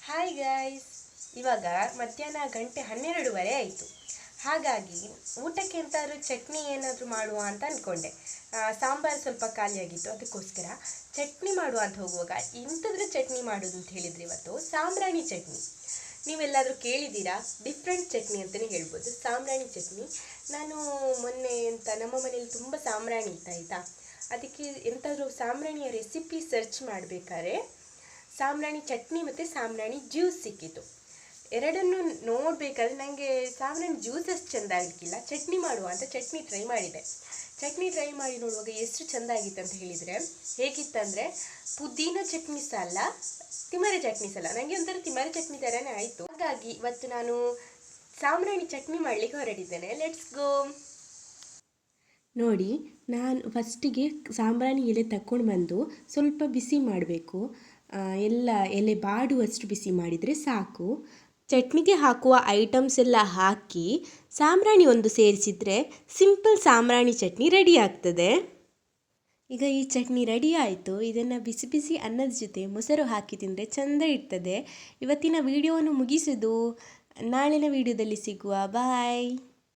Hi guys, ಇವಾಗ ಮಧ್ಯಾಹ್ನ ಗಂಟೆ 12:30 ಆಯಿತು. ಹಾಗಾಗಿ ಊಟಕ್ಕೆ ಎಂತಾದ್ರೂ ಚಟ್ನಿ ಏನಾದರೂ ಮಾಡುವ ಅಂತ ಅಂದ್ಕೊಂಡೆ. ಸಾಂಬಾರು ಸ್ವಲ್ಪ ಖಾಲಿಯಾಗಿತ್ತು, ಅದಕ್ಕೋಸ್ಕರ ಚಟ್ನಿ ಮಾಡುವ ಅಂತ ಹೋಗುವಾಗ ಇಂಥದ್ರ ಚಟ್ನಿ ಮಾಡೋದು ಅಂತ ಹೇಳಿದರೆ ಇವತ್ತು ಸಾಂಬ್ರಾಣಿ ಚಟ್ನಿ. ನೀವೆಲ್ಲಾದರೂ ಕೇಳಿದ್ದೀರಾ? ಡಿಫ್ರೆಂಟ್ ಚಟ್ನಿ ಅಂತಲೇ ಹೇಳ್ಬೋದು, ಸಾಂಬ್ರಾಣಿ ಚಟ್ನಿ. ನಾನು ಮೊನ್ನೆ ನಮ್ಮ ಮನೇಲಿ ತುಂಬ ಸಾಂಬ್ರಾಣಿ ಇತ್ತು ಆಯಿತಾ. ಅದಕ್ಕೆ ಎಂತಾದರೂ ಸಾಂಬ್ರಾಣಿಯ ರೆಸಿಪಿ ಸರ್ಚ್ ಮಾಡಬೇಕಾದ್ರೆ ಸಾಂಬ್ರಾಣಿ ಚಟ್ನಿ ಮತ್ತು ಸಾಂಬ್ರಾಣಿ ಜ್ಯೂಸ್ ಸಿಕ್ಕಿತು. ಎರಡನ್ನೂ ನೋಡಬೇಕಾದ್ರೆ ನನಗೆ ಸಾಂಬ್ರಾಣಿ ಜ್ಯೂಸ್ ಅಷ್ಟು ಚೆಂದ ಆಗಲಿಕ್ಕಿಲ್ಲ. ಚಟ್ನಿ ಮಾಡುವ ಅಂತ ಚಟ್ನಿ ಟ್ರೈ ಮಾಡಿದೆ. ಚಟ್ನಿ ಟ್ರೈ ಮಾಡಿ ನೋಡುವಾಗ ಎಷ್ಟು ಚೆಂದ ಆಗಿತ್ತು ಅಂತ ಹೇಳಿದರೆ, ಹೇಗಿತ್ತಂದರೆ ಪುದೀನ ಚಟ್ನಿ ಸಹ ಅಲ್ಲ, ತಿಮರೆ ಚಟ್ನಿ ಸಹ ಅಲ್ಲ, ನನಗೆ ಒಂಥರ ತಿಮರೆ ಚಟ್ನಿ ಥರನೇ ಆಯಿತು. ಹಾಗಾಗಿ ಇವತ್ತು ನಾನು ಸಾಂಬ್ರಾಣಿ ಚಟ್ನಿ ಮಾಡಲಿಕ್ಕೆ ಹೊರಟಿದ್ದೇನೆ. Let's go. ನೋಡಿ, ನಾನು ಫಸ್ಟಿಗೆ ಸಾಂಬ್ರಾಣಿ ಎಲೆ ತಗೊಂಡು ಬಂದು ಸ್ವಲ್ಪ ಬಿಸಿ ಮಾಡಬೇಕು. ಎಲ್ಲ ಎಲೆ ಬಾಡುವಷ್ಟು ಬಿಸಿ ಮಾಡಿದರೆ ಸಾಕು. ಚಟ್ನಿಗೆ ಹಾಕುವ ಐಟಮ್ಸ್ ಎಲ್ಲ ಹಾಕಿ ಸಾಂಬ್ರಾಣಿ ಒಂದು ಸೇರಿಸಿದರೆ ಸಿಂಪಲ್ ಸಾಂಬ್ರಾಣಿ ಚಟ್ನಿ ರೆಡಿ ಆಗ್ತದೆ. ಈಗ ಈ ಚಟ್ನಿ ರೆಡಿ ಆಯಿತು. ಇದನ್ನು ಬಿಸಿ ಬಿಸಿ ಅನ್ನದ ಜೊತೆ ಮೊಸರು ಹಾಕಿ ತಿಂದರೆ ಚೆಂದ ಇರ್ತದೆ. ಇವತ್ತಿನ ವಿಡಿಯೋವನ್ನು ಮುಗಿಸೋದು. ನಾಳಿನ ವಿಡಿಯೋದಲ್ಲಿ ಸಿಗುವ. ಬಾಯ್.